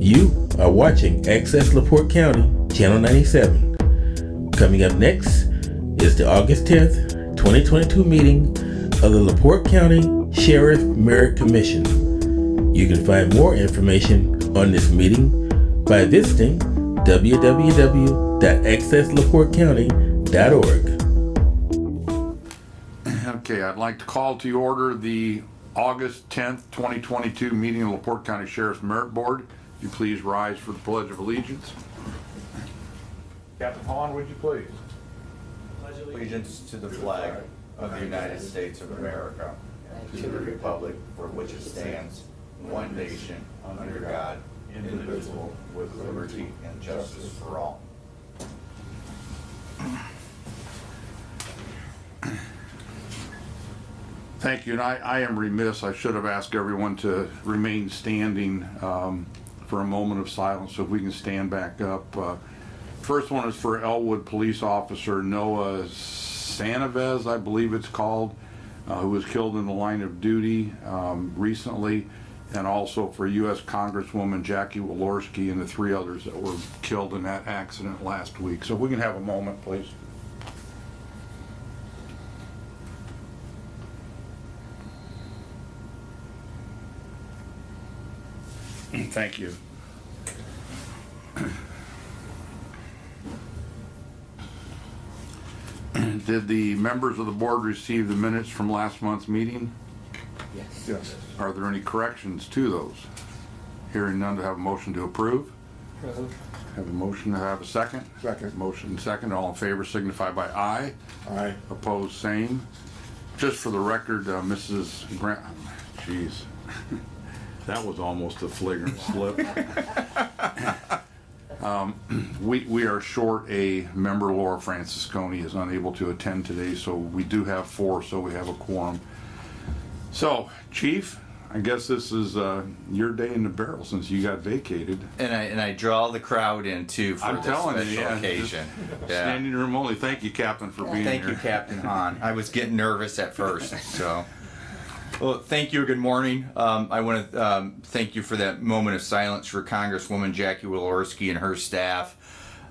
You are watching Access LaPorte County, Channel 97. Coming up next is the August 10th, 2022 meeting of the LaPorte County Sheriff Merit Commission. You can find more information on this meeting by visiting www.accesslaportecounty.org. Okay, I'd like to call to order the August 10th, 2022 meeting of LaPorte County Sheriff's Merit Board. If you please rise for the Pledge of Allegiance. Captain Hahn, would you please? Pledge allegiance to the flag of the United States of America, and to the republic for which it stands, one nation, under God, indivisible, with liberty and justice for all. Thank you, and I am remiss. I should have asked everyone to remain standing for a moment of silence, so if we can stand back up. First one is for Elwood Police Officer Noah Sanavez, I believe it's called, who was killed in the line of duty recently, and also for U.S. Congresswoman Jackie Walorski and the 3 others that were killed in that accident last week. So if we can have a moment, please. Thank you. Did the members of the board receive the minutes from last month's meeting? Yes. Yes. Are there any corrections to those? Hearing none, to have a motion to approve? Have a motion to have a second? Second. Motion second. All in favor signify by aye. Aye. Opposed, same. Just for the record, Mrs. Grant, jeez. That was almost a flagrant slip. We are short a member. Laura Francisconi is unable to attend today, so we do have 4, so we have a quorum. So, Chief, I guess this is your day in the barrel since you got vacated. And I draw the crowd in too for this special occasion. Standing room only. Thank you, Captain, for being here. Thank you, Captain Hahn. I was getting nervous at first, so. Well, thank you. Good morning. I want to thank you for that moment of silence for Congresswoman Jackie Walorski and her staff.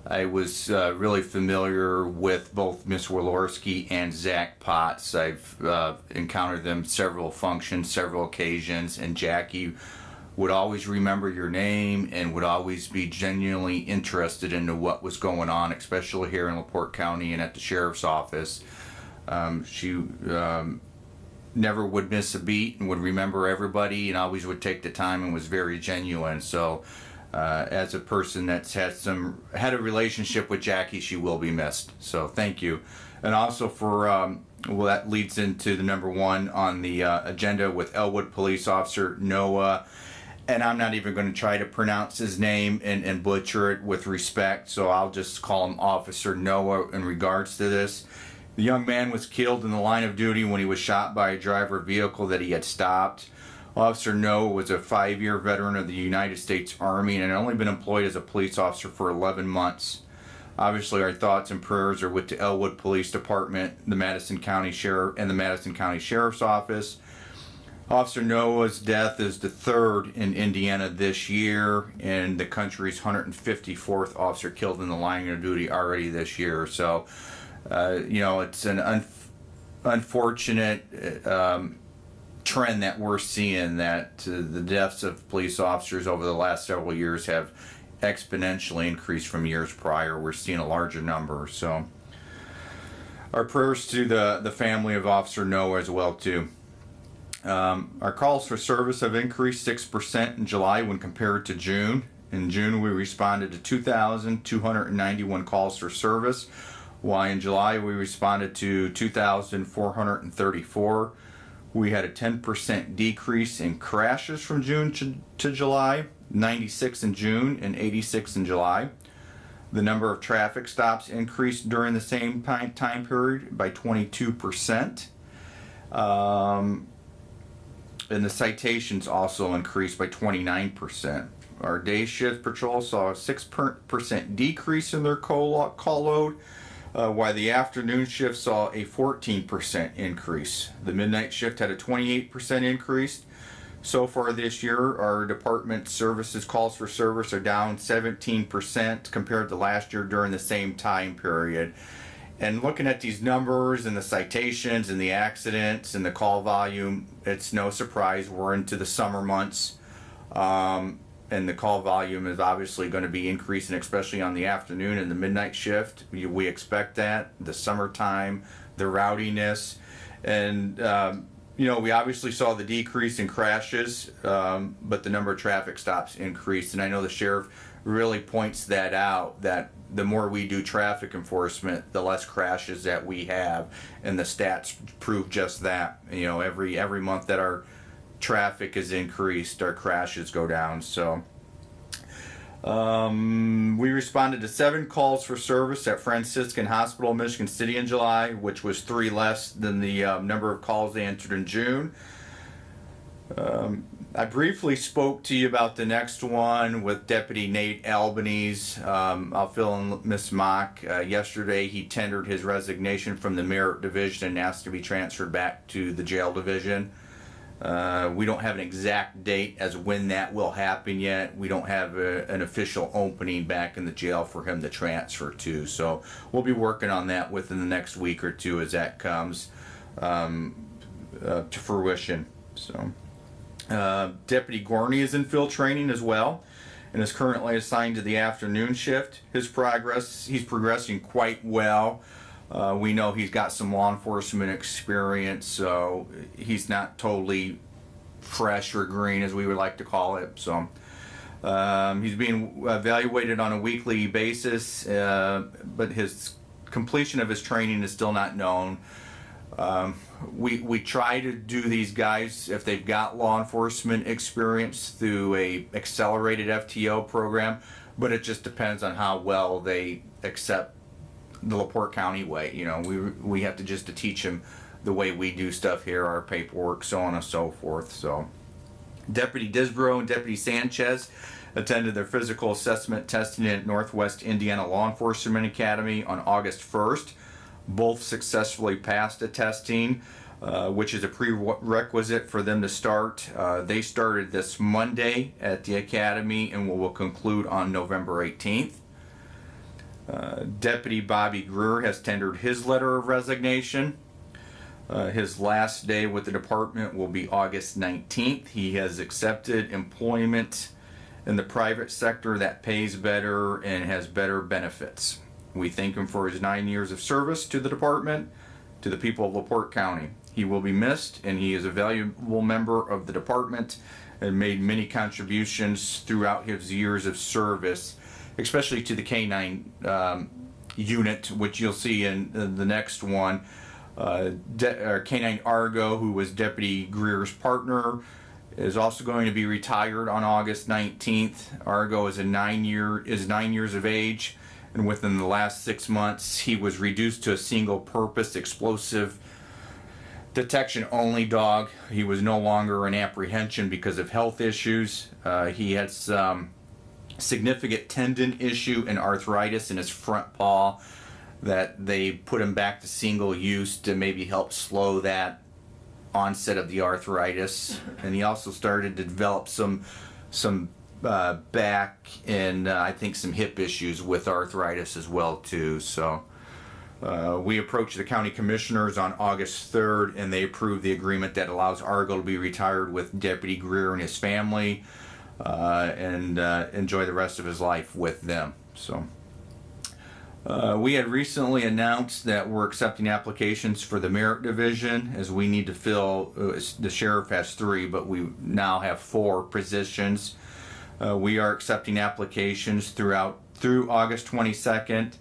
I was really familiar with both Ms. Walorski and Zach Potts. I've encountered them several functions, several occasions, and Jackie would always remember your name and would always be genuinely interested into what was going on, especially here in LaPorte County and at the Sheriff's Office. She never would miss a beat and would remember everybody and always would take the time and was very genuine. So as a person that's had a relationship with Jackie, she will be missed. So thank you. And also for, well, that leads into the number 1 on the agenda with Elwood Police Officer Noah. And I'm not even going to try to pronounce his name and butcher it with respect. So I'll just call him Officer Noah in regards to this. The young man was killed in the line of duty when he was shot by a driver vehicle that he had stopped. Officer Noah was a 5-year veteran of the United States Army and had only been employed as a police officer for 11 months. Obviously, our thoughts and prayers are with the Elwood Police Department, the Madison County Sheriff, and the Madison County Sheriff's Office. Officer Noah's death is the 3rd in Indiana this year, and the country's 154th officer killed in the line of duty already this year. So, you know, it's an unfortunate trend that we're seeing, that the deaths of police officers over the last several years have exponentially increased from years prior. We're seeing a larger number. So our prayers to the family of Officer Noah as well too. Our calls for service have increased 6% in July when compared to June. In June, we responded to 2,291 calls for service, while in July we responded to 2,434. We had a 10% decrease in crashes from June to July, 96 in June and 86 in July. The number of traffic stops increased during the same time period by 22%. And the citations also increased by 29%. Our day shift patrol saw a 6% decrease in their call load, while the afternoon shift saw a 14% increase. The midnight shift had a 28% increase. So far this year, our department services calls for service are down 17% compared to last year during the same time period. And looking at these numbers and the citations and the accidents and the call volume, it's no surprise we're into the summer months. And the call volume is obviously going to be increasing, especially on the afternoon and the midnight shift. We expect that, the summertime, the rowdiness. And we obviously saw the decrease in crashes, but the number of traffic stops increased. And I know the sheriff really points that out, that the more we do traffic enforcement, the less crashes that we have. And the stats prove just that. Every month that our traffic is increased, our crashes go down. So we responded to 7 calls for service at Franciscan Hospital, Michigan City in July, which was 3 less than the number of calls they entered in June. I briefly spoke to you about the next one with Deputy Nate Albanese. I'll fill in Miss Mock. Yesterday he tendered his resignation from the Merit Division and asked to be transferred back to the Jail Division. We don't have an exact date as when that will happen yet. We don't have an official opening back in the jail for him to transfer to. So we'll be working on that within the next week or two as that comes to fruition. So Deputy Gorney is in field training as well and is currently assigned to the afternoon shift. He's progressing quite well. We know he's got some law enforcement experience, so he's not totally fresh or green, as we would like to call it. So he's being evaluated on a weekly basis, but his completion of his training is still not known. We try to do these guys, if they've got law enforcement experience, through a accelerated FTO program, but it just depends on how well they accept the LaPorte County way. We have to just to teach them the way we do stuff here, our paperwork, so on and so forth. So Deputy Disbrow and Deputy Sanchez attended their physical assessment testing at Northwest Indiana Law Enforcement Academy on August 1st. Both successfully passed the testing, which is a prerequisite for them to start. They started this Monday at the academy and will conclude on November 18th. Deputy Bobby Greer has tendered his letter of resignation. His last day with the department will be August 19th. He has accepted employment in the private sector that pays better and has better benefits. We thank him for his 9 years of service to the department, to the people of LaPorte County. He will be missed, and he is a valuable member of the department and made many contributions throughout his years of service, especially to the K-9 unit, which you'll see in the next one. K-9 Argo, who was Deputy Greer's partner, is also going to be retired on August 19th. Argo is 9 years of age, and within the last 6 months, he was reduced to a single-purpose explosive detection only dog. He was no longer in apprehension because of health issues. He had some significant tendon issue and arthritis in his front paw that they put him back to single use to maybe help slow that onset of the arthritis. And he also started to develop some back and I think some hip issues with arthritis as well too. So we approached the county commissioners on August 3rd and they approved the agreement that allows Argo to be retired with Deputy Greer and his family and enjoy the rest of his life with them. So we had recently announced that we're accepting applications for the Merit Division, as we need to fill, the sheriff has 3, but we now have 4 positions. We are accepting applications through August 22nd.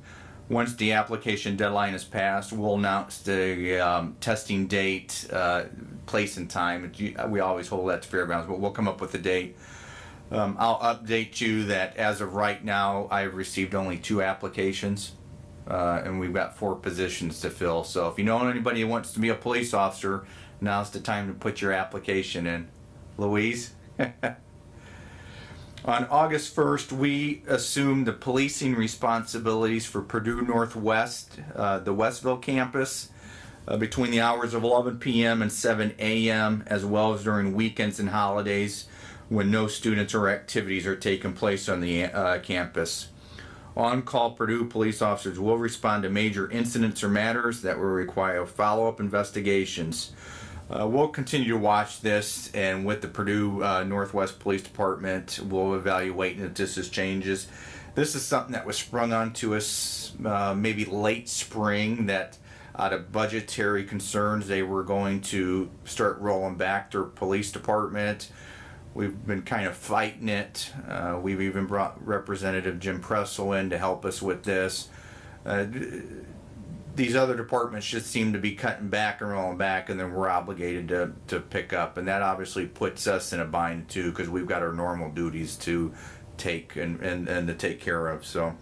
Once the application deadline is passed, we'll announce the testing date, place and time. We always hold that to Fairgrounds, but we'll come up with a date. I'll update you that as of right now, I've received only 2 applications, and we've got 4 positions to fill. So if you know anybody who wants to be a police officer, now's the time to put your application in. Louise? On August 1st, we assumed the policing responsibilities for Purdue Northwest, the Westville campus. between the hours of 11 p.m. and 7 a.m., as well as during weekends and holidays when no students or activities are taking place on the campus. On-call Purdue police officers will respond to major incidents or matters that will require follow-up investigations. We'll continue to watch this, and with the Purdue Northwest Police Department, we'll evaluate if this is changes. This is something that was sprung onto us maybe late spring, that out of budgetary concerns they were going to start rolling back their police department. We've been kind of fighting it. We've even brought Representative Jim Pressel in to help us with this. These other departments just seem to be cutting back and rolling back, and then we're obligated to pick up. And that obviously puts us in a bind too, because we've got our normal duties to take and to take care of. So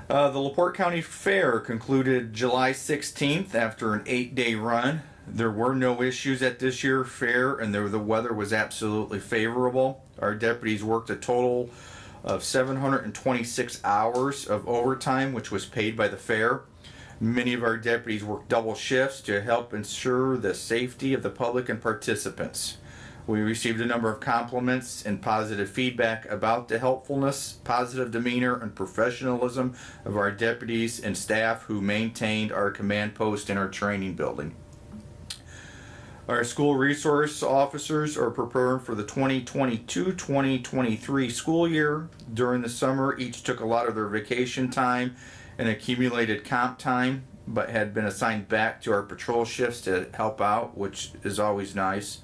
the LaPorte County Fair concluded July 16th after an 8-day run. There were no issues at this year's fair, and the weather was absolutely favorable. Our deputies worked a total of 726 hours of overtime, which was paid by the fair. Many of our deputies worked double shifts to help ensure the safety of the public and participants. We received a number of compliments and positive feedback about the helpfulness, positive demeanor, and professionalism of our deputies and staff who maintained our command post in our training building. Our school resource officers are preparing for the 2022-2023 school year. During the summer, each took a lot of their vacation time and accumulated comp time, but had been assigned back to our patrol shifts to help out, which is always nice.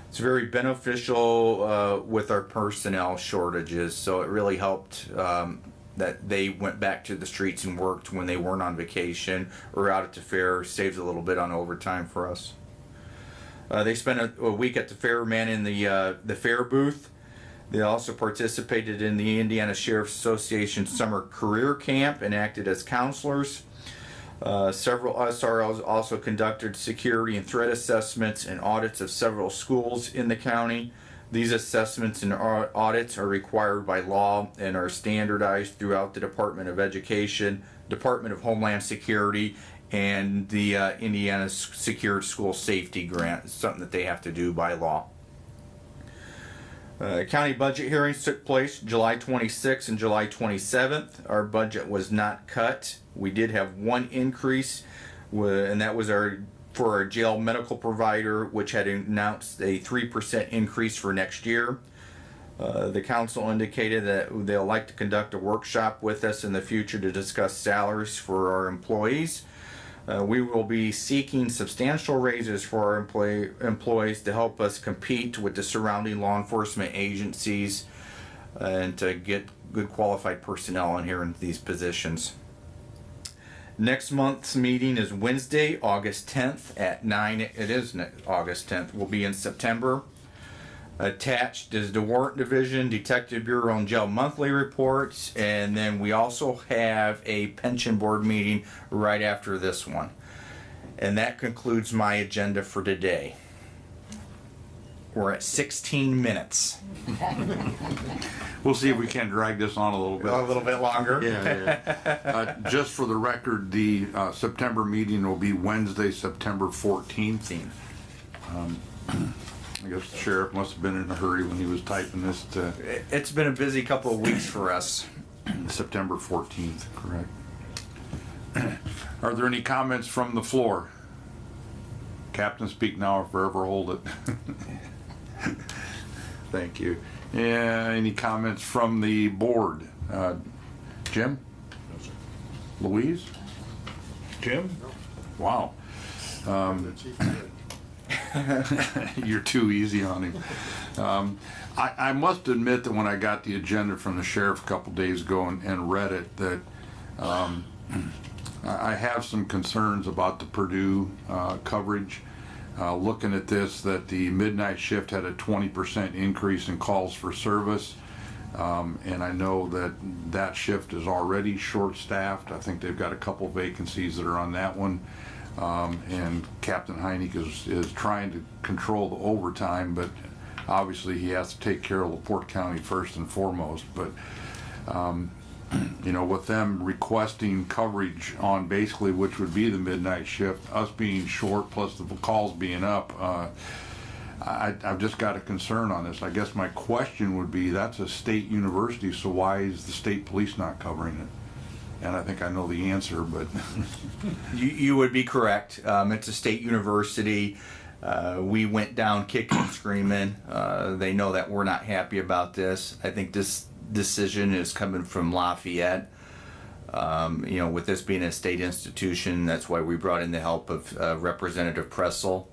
It's very beneficial with our personnel shortages, so it really helped that they went back to the streets and worked when they weren't on vacation or out at the fair. Saves a little bit on overtime for us. They spent a week at the fair manning the fair booth. They also participated in the Indiana Sheriff's Association Summer Career Camp and acted as counselors. Several SRLs also conducted security and threat assessments and audits of several schools in the county. These assessments and audits are required by law and are standardized throughout the Department of Education, Department of Homeland Security, and the Indiana Secured School Safety Grant. It's something that they have to do by law. County budget hearings took place July 26th and July 27th. Our budget was not cut. We did have one increase, and that was for our jail medical provider, which had announced a 3% increase for next year. The council indicated that they'll like to conduct a workshop with us in the future to discuss salaries for our employees. We will be seeking substantial raises for our employees to help us compete with the surrounding law enforcement agencies and to get good qualified personnel in here in these positions. Next month's meeting is Wednesday, August 10th at 9. It is August 10th. We'll be in September. Attached is the Warrant Division, Detective Bureau, and Jail Monthly Reports, and then we also have a pension board meeting right after this one. And that concludes my agenda for today. We're at 16 minutes. We'll see if we can drag this on a little bit. A little bit longer. Yeah. Just for the record, the September meeting will be Wednesday, September 14th. I guess the sheriff must have been in a hurry when he was typing this to It's been a busy couple of weeks for us. September 14th, correct. Are there any comments from the floor? Captain, speak now or forever hold it. Thank you. Yeah, any comments from the board? Jim? No, sir. Louise? Jim? Wow. You're too easy on him. I must admit that when I got the agenda from the sheriff a couple days ago and read it, that I have some concerns about the Purdue coverage. Looking at this, that the midnight shift had a 20% increase in calls for service. And I know that shift is already short-staffed. I think they've got a couple vacancies that are on that one. And Captain Heineck is trying to control the overtime, but obviously he has to take care of LaPorte County first and foremost. But you know, with them requesting coverage on basically which would be the midnight shift, us being short plus the calls being up, I've just got a concern on this. I guess my question would be, that's a state university, so why is the state police not covering it? And I think I know the answer, but You would be correct. It's a state university. We went down kicking and screaming. They know that we're not happy about this. I think this decision is coming from Lafayette. You know, with this being a state institution, that's why we brought in the help of Representative Pressel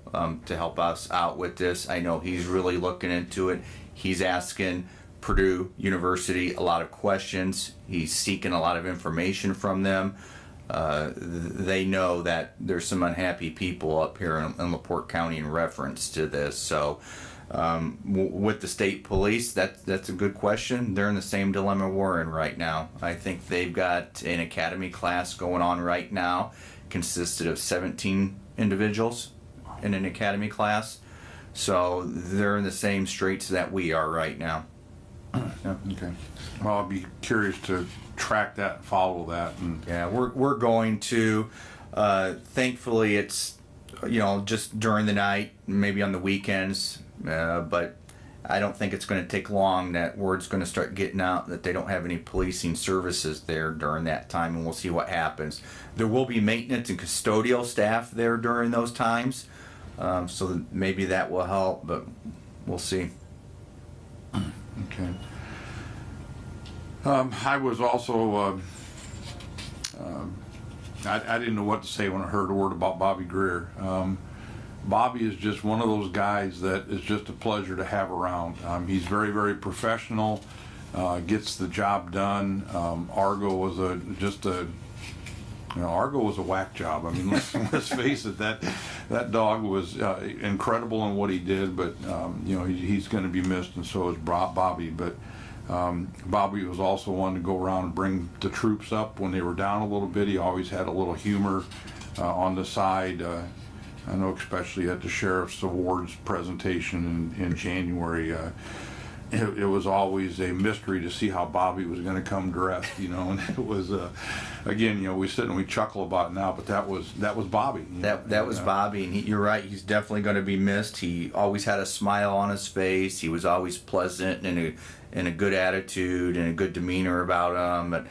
to help us out with this. I know he's really looking into it. He's asking Purdue University a lot of questions. He's seeking a lot of information from them. They know that there's some unhappy people up here in LaPorte County in reference to this. So with the state police, that's a good question. They're in the same dilemma we're in right now. I think they've got an academy class going on right now, consisted of 17 individuals in an academy class. So they're in the same straits that we are right now. yeah, okay. Well, I'll be curious to track that and follow that. And Yeah, we're going to. Thankfully, it's, you know, just during the night, maybe on the weekends. But I don't think it's going to take long that word's going to start getting out that they don't have any policing services there during that time, and we'll see what happens. There will be maintenance and custodial staff there during those times, so maybe that will help, but we'll see. okay. I was also, I didn't know what to say when I heard a word about Bobby Greer. Bobby is just one of those guys that is just a pleasure to have around. He's very, very professional, gets the job done. Argo was Argo was a whack job. I mean, let's face it, that dog was incredible in what he did, but you know, he's going to be missed, and so is Bobby. But Bobby was also one to go around and bring the troops up when they were down a little bit. He always had a little humor on the side. I know, especially at the Sheriff's Awards presentation in January, it was always a mystery to see how Bobby was going to come dressed, you know. And it was, again, you know, we sit and we chuckle about it now, but that was Bobby. That was Bobby, and you're right. He's definitely going to be missed. He always had a smile on his face. He was always pleasant and a good attitude and a good demeanor about him. But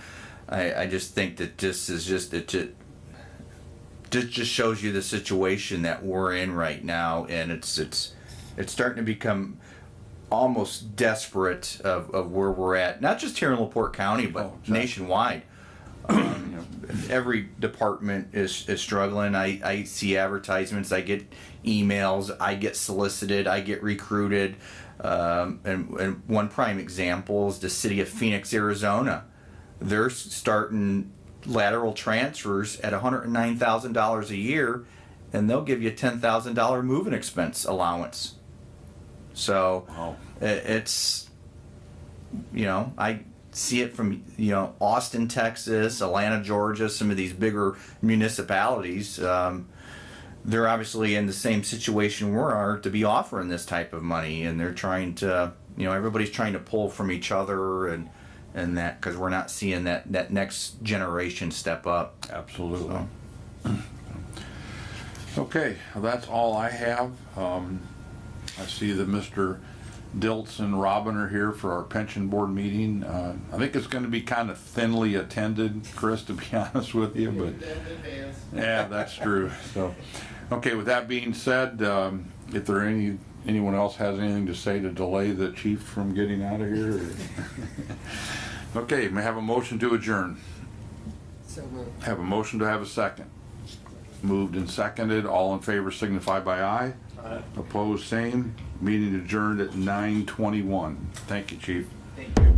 I just think that this is just just shows you the situation that we're in right now, and it's starting to become almost desperate of where we're at, not just here in LaPorte County, but nationwide. Every department is struggling. I see advertisements, I get emails, I get solicited, I get recruited, and one prime example is the city of Phoenix, Arizona. They're starting lateral transfers at $109,000 a year, and they'll give you a $10,000 moving expense allowance. So Wow. It's, you know, I see it from, you know, Austin, Texas, Atlanta, Georgia, some of these bigger municipalities. They're obviously in the same situation we are to be offering this type of money, and they're trying to, you know, everybody's trying to pull from each other and that, because we're not seeing that next generation step up. Absolutely. Okay, well, that's all I have. I see that Mr. Diltz and Robin are here for our pension board meeting. I think it's going to be kind of thinly attended, Chris, to be honest with you, but yeah, that's true. So, okay, with that being said, if there anyone else has anything to say to delay the chief from getting out of here? Or okay, may I have a motion to adjourn? So moved. Have a motion to have a second. Moved and seconded. All in favor signify by aye. Aye. Opposed, same. Meeting adjourned at 9:21. Thank you, Chief. Thank you.